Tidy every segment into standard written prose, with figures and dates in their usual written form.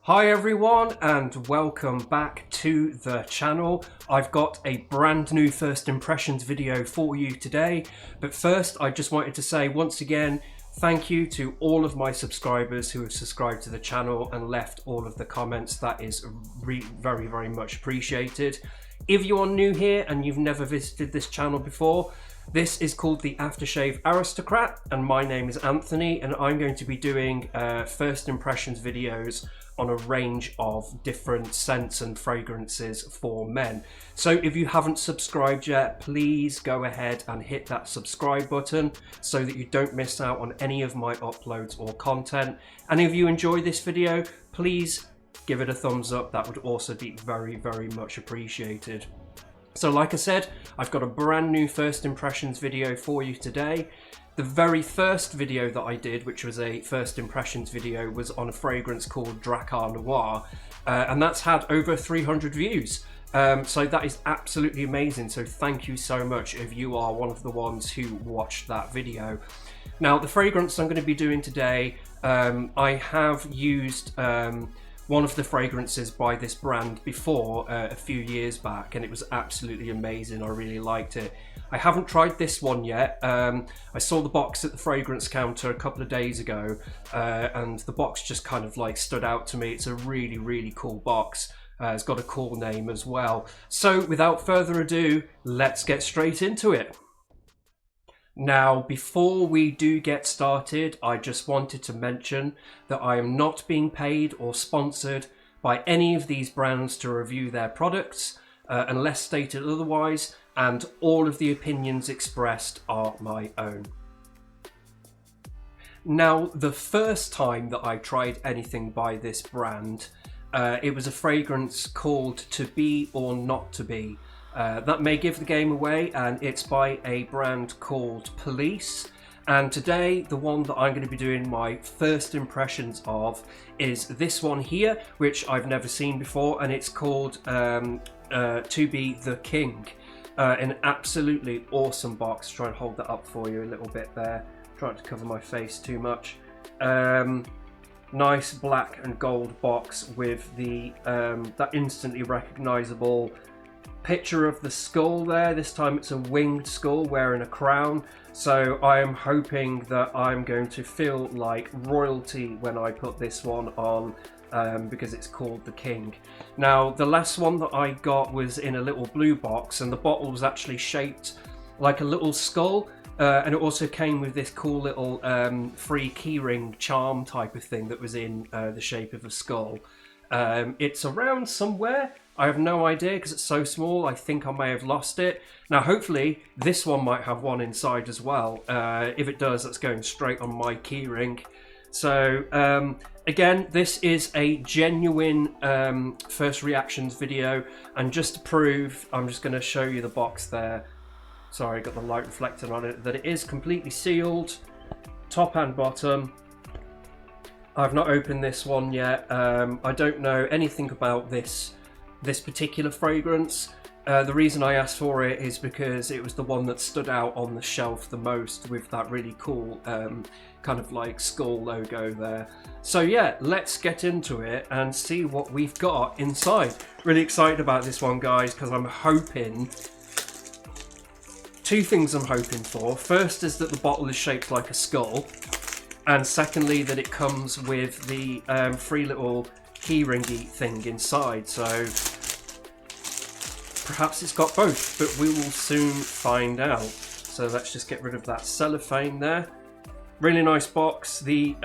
Hi everyone and welcome back to the channel. I've got a brand new first impressions video for you today, but first I just wanted to say once again thank you to all of my subscribers who have subscribed to the channel and left all of the comments. That is very much appreciated. If you are new here and you've never visited this channel before, this is called the Aftershave Aristocrat and my name is Anthony, and I'm going to be doing first impressions videos on a range of different scents and fragrances for men. So if you haven't subscribed yet, please go ahead and hit that subscribe button so that you don't miss out on any of my uploads or content. And if you enjoy this video, please give it a thumbs up. That would also be very much appreciated. So like I said, I've got a brand new first impressions video for you today. The very first video that I did, which was a first impressions video, was on a fragrance called Drakkar Noir, and that's had over 300 views. So that is absolutely amazing. So thank you so much if you are one of the ones who watched that video. Now, the fragrance I'm going to be doing today, I have used one of the fragrances by this brand before a few years back, and it was absolutely amazing. I really liked it. I haven't tried this one yet. I saw the box at the fragrance counter a couple of days ago, and the box just kind of like stood out to me. It's a really cool box. It's got a cool name as well. So without further ado, let's get straight into it. Now, before we do get started, I just wanted to mention that I am not being paid or sponsored by any of these brands to review their products, unless stated otherwise, and all of the opinions expressed are my own. Now, the first time that I tried anything by this brand, it was a fragrance called To Be or Not To Be. That may give the game away, and it's by a brand called Police. And today, the one that I'm going to be doing my first impressions of is this one here, which I've never seen before, and it's called To Be the King. An absolutely awesome box. Try and hold that up for you a little bit there. Trying to cover my face too much. Nice black and gold box with the that instantly recognizable picture of the skull there. This time it's a winged skull wearing a crown, so I am hoping that I'm going to feel like royalty when I put this one on, because it's called the King. Now, the last one that I got was in a little blue box, and the bottle was actually shaped like a little skull, and it also came with this cool little free keyring charm type of thing that was in the shape of a skull. It's around somewhere. I have no idea because it's so small. I think I may have lost it. Now, hopefully this one might have one inside as well. If it does, that's going straight on my keyring. So again, this is a genuine first reactions video, and just to prove, I'm just going to show you the box there. Sorry, I got the light reflecting on it, that it is completely sealed, top and bottom. I've not opened this one yet. I don't know anything about this particular fragrance. The reason I asked for it is because it was the one that stood out on the shelf the most, with that really cool kind of like skull logo there. So yeah, let's get into it and see what we've got inside. Really excited about this one, guys, because I'm hoping two things. I'm hoping for. First is that the bottle is shaped like a skull, and secondly that it comes with the free little keyringy thing inside. So perhaps it's got both, but we will soon find out. So let's just get rid of that cellophane there. Really nice box. The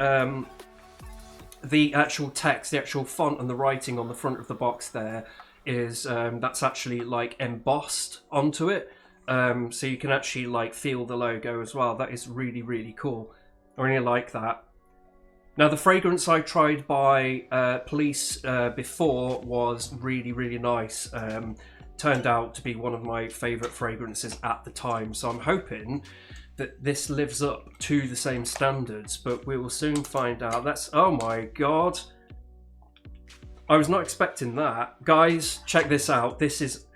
actual text, the actual font and the writing on the front of the box there is that's actually like embossed onto it, so you can actually like feel the logo as well. That is really cool. I really like that. Now, the fragrance I tried by Police before was really nice. Turned out to be one of my favourite fragrances at the time, so I'm hoping that this lives up to the same standards, but we will soon find out. That's, oh my god, I was not expecting that. Guys, check this out. This is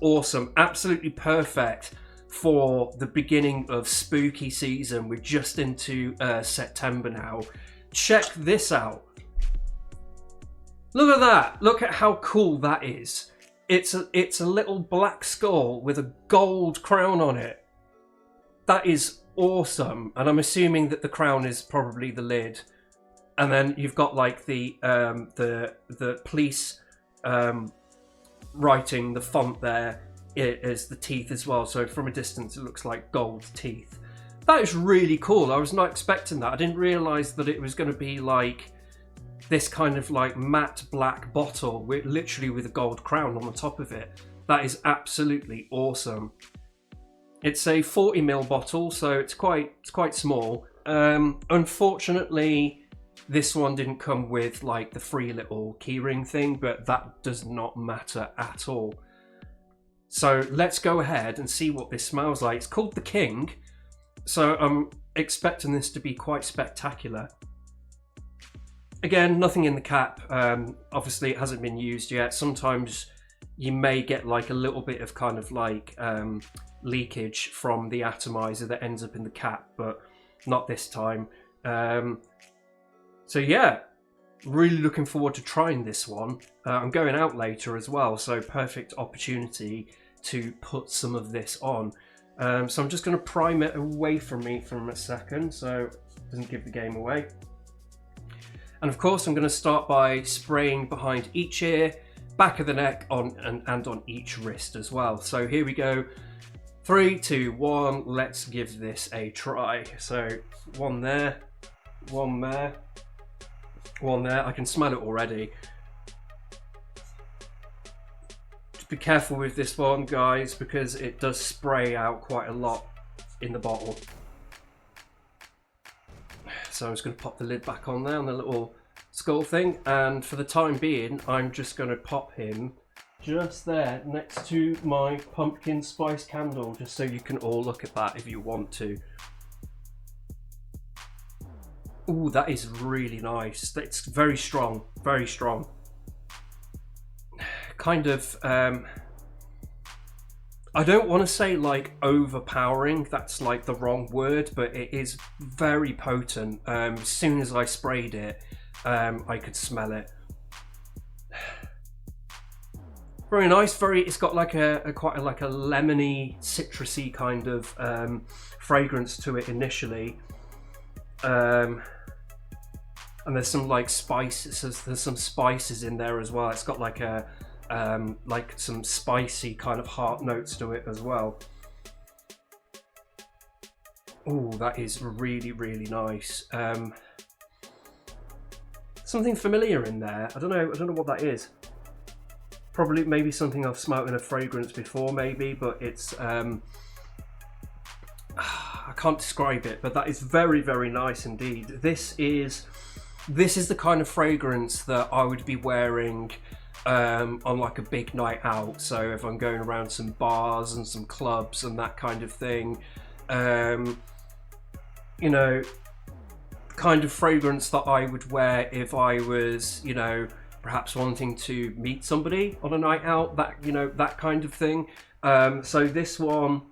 awesome. Absolutely perfect for the beginning of spooky season. We're just into September now. Check this out. Look at that. Look at how cool that is. It's a little black skull with a gold crown on it. That is awesome. And I'm assuming that the crown is probably the lid. And then you've got like the police writing, the font there is the teeth as well. So from a distance, it looks like gold teeth. That is really cool. I was not expecting that. I didn't realise that it was going to be like this kind of like matte black bottle with literally with a gold crown on the top of it. That is absolutely awesome. It's a 40ml bottle, so it's quite small. Unfortunately, this one didn't come with like the free little keyring thing, but that does not matter at all. So let's go ahead and see what this smells like. It's called the King, so I'm expecting this to be quite spectacular. Again, nothing in the cap. Obviously, it hasn't been used yet. Sometimes you may get like a little bit of kind of like leakage from the atomizer that ends up in the cap, but not this time. So yeah, really looking forward to trying this one. I'm going out later as well, so perfect opportunity to put some of this on. So I'm just going to prime it away from me for a second, so it doesn't give the game away. And of course, I'm going to start by spraying behind each ear, back of the neck, and on each wrist as well. So here we go. 3, 2, 1. Let's give this a try. So one there, one there. One there. I can smell it already. Just be careful with this one, guys, because it does spray out quite a lot in the bottle. So I'm just going to pop the lid back on there on the little skull thing, and for the time being I'm just going to pop him just there next to my pumpkin spice candle, just so you can all look at that if you want to. Ooh, that is really nice. It's very strong, very strong. Kind of, I don't want to say like overpowering, that's like the wrong word, but it is very potent. As soon as I sprayed it, I could smell it. Very nice, it's got like quite like a lemony, citrusy kind of fragrance to it initially. And there's some like spices. There's some spices in there as well. It's got like a like some spicy kind of heart notes to it as well. Oh, that is really, really nice. Something familiar in there. I don't know what that is. Probably maybe something I've smelled in a fragrance before, maybe, but it's I can't describe it, but that is very, very nice indeed. This is the kind of fragrance that I would be wearing on like a big night out. So if I'm going around some bars and some clubs and that kind of thing, you know, kind of fragrance that I would wear if I was, you know, perhaps wanting to meet somebody on a night out, that, you know, that kind of thing. So this one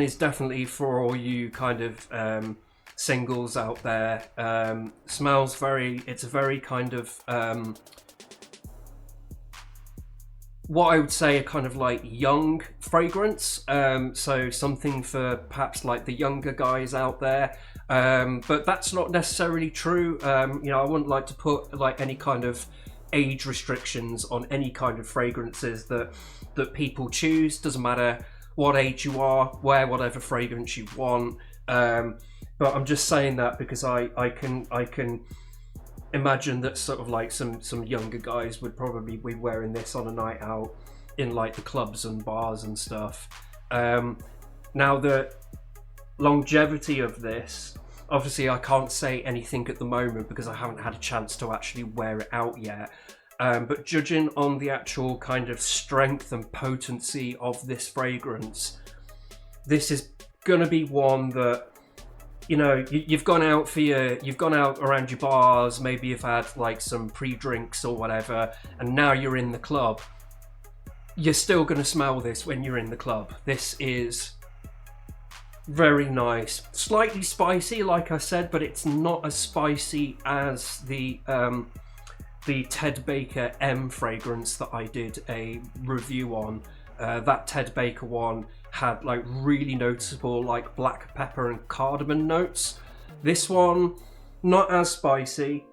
is definitely for all you kind of singles out there. Smells it's a very kind of what I would say a kind of like young fragrance, so something for perhaps like the younger guys out there, but that's not necessarily true. You know, I wouldn't like to put like any kind of age restrictions on any kind of fragrances that people choose. Doesn't matter what age you are, wear whatever fragrance you want, but I'm just saying that because I can imagine that sort of like some younger guys would probably be wearing this on a night out in like the clubs and bars and stuff. Now the longevity of this, obviously I can't say anything at the moment because I haven't had a chance to actually wear it out yet, but judging on the actual kind of strength and potency of this fragrance, this is gonna be one that, you know, you've gone out around your bars, maybe you've had like some pre-drinks or whatever, and now you're in the club. You're still going to smell this when you're in the club. This is Very nice. Slightly spicy, like I said, but it's not as spicy as the Ted Baker M fragrance that I did a review on. That Ted Baker one had like really noticeable like black pepper and cardamom notes. This one, not as spicy.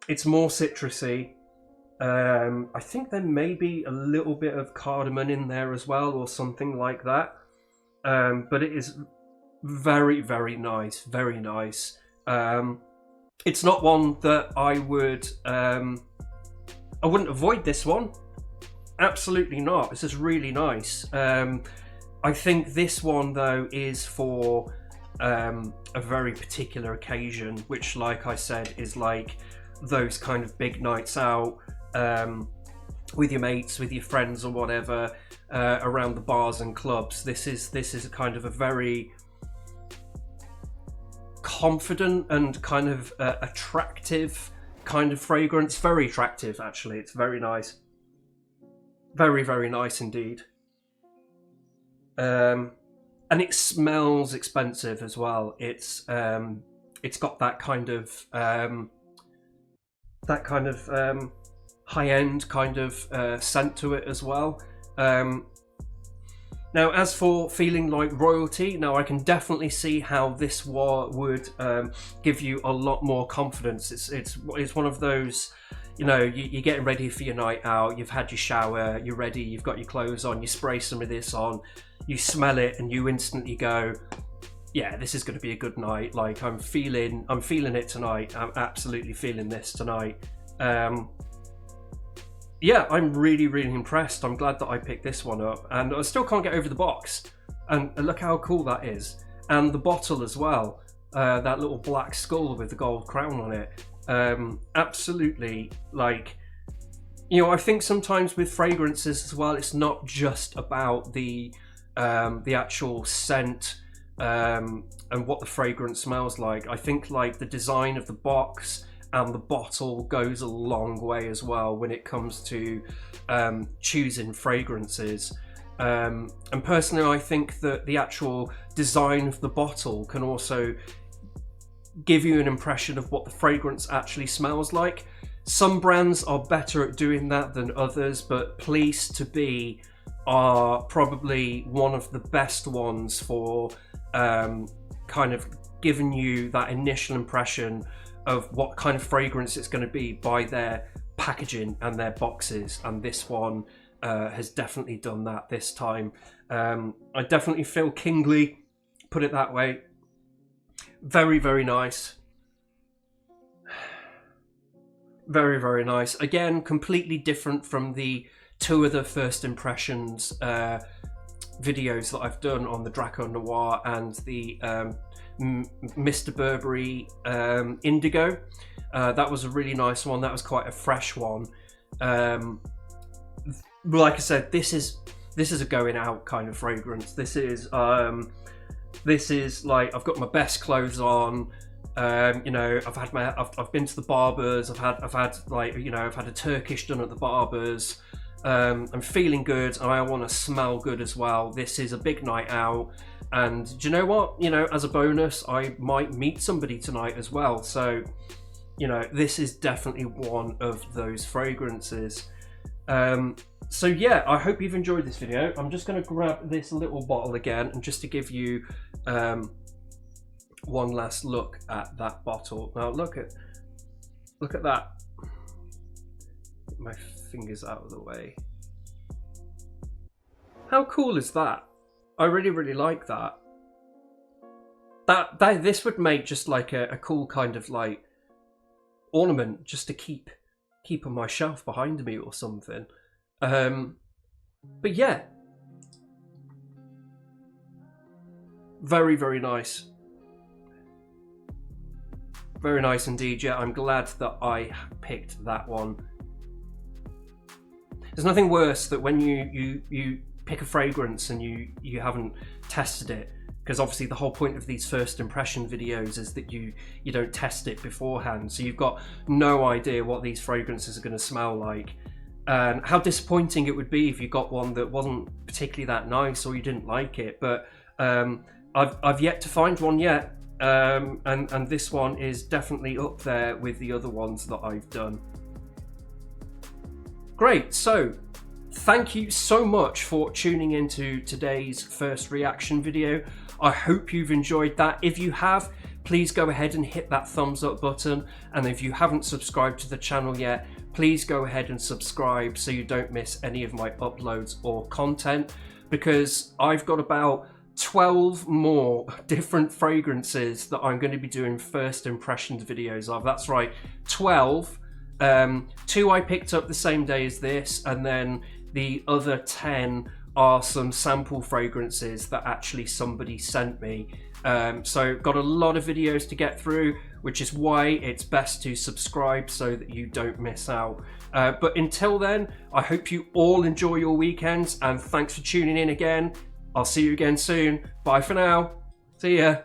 It's more citrusy. I think there may be a little bit of cardamom in there as well, or something like that. But it is very, very nice. Very nice. It's not one that I wouldn't avoid this one. Absolutely not. This is really nice. I think this one though is for a very particular occasion, which, like I said, is like those kind of big nights out with your mates, with your friends or whatever, around the bars and clubs. This is a kind of a very confident and kind of attractive kind of fragrance. Very attractive, actually. It's very nice. Very, very nice indeed. And it smells expensive as well. It's got that kind of high-end kind of scent to it as well. Now, as for feeling like royalty, now I can definitely see how this would give you a lot more confidence. It's one of those, you know, you're getting ready for your night out, you've had your shower, you're ready, you've got your clothes on, you spray some of this on, you smell it, and you instantly go, yeah, this is going to be a good night. Like, I'm feeling it tonight. I'm absolutely feeling this tonight. Yeah, I'm really, really impressed. I'm glad that I picked this one up, and I still can't get over the box. And look how cool that is. And the bottle as well. That little black skull with the gold crown on it. Absolutely, like, you know, I think sometimes with fragrances as well, it's not just about the actual scent and what the fragrance smells like. I think like the design of the box and the bottle goes a long way as well when it comes to choosing fragrances. And personally, I think that the actual design of the bottle can also give you an impression of what the fragrance actually smells like. Some brands are better at doing that than others, but Place to Be are probably one of the best ones for kind of giving you that initial impression of what kind of fragrance it's going to be by their packaging and their boxes, and this one has definitely done that this time. I definitely feel kingly, put it that way. Very, very nice. Very, very nice. Again, completely different from the two other first impressions videos that I've done on the Draco Noir and the Mr. Burberry Indigo. That was a really nice one. That was quite a fresh one. Like I said, this is a going out kind of fragrance. This is like, I've got my best clothes on. You know, I've been to the barbers. I've had like, you know, I've had a Turkish done at the barbers. I'm feeling good, and I want to smell good as well. This is a big night out, and do you know what? You know, as a bonus, I might meet somebody tonight as well. So, you know, this is definitely one of those fragrances. So yeah, I hope you've enjoyed this video. I'm just going to grab this little bottle again, and just to give you one last look at that bottle. Now look at that. Get my fingers out of the way. How cool is that? I really, really like that. This would make just like a cool kind of like ornament just to keep on my shelf behind me or something. But yeah, very, very nice. Very nice indeed. Yeah, I'm glad that I picked that one. There's nothing worse that when you pick a fragrance and you haven't tested it, because obviously the whole point of these first impression videos is that you don't test it beforehand, so you've got no idea what these fragrances are going to smell like. And how disappointing it would be if you got one that wasn't particularly that nice or you didn't like it. But I've yet to find one yet, and this one is definitely up there with the other ones that I've done. Great, so thank you so much for tuning into today's first reaction video. I hope you've enjoyed that. If you have, please go ahead and hit that thumbs up button, and if you haven't subscribed to the channel yet, please go ahead and subscribe so you don't miss any of my uploads or content, because I've got about 12 more different fragrances that I'm going to be doing first impressions videos of. That's right, 12. 2 I picked up the same day as this, and then the other 10 are some sample fragrances that actually somebody sent me. So got a lot of videos to get through, which is why it's best to subscribe so that you don't miss out. But until then, I hope you all enjoy your weekends, and thanks for tuning in again. I'll see you again soon. Bye for now. See ya.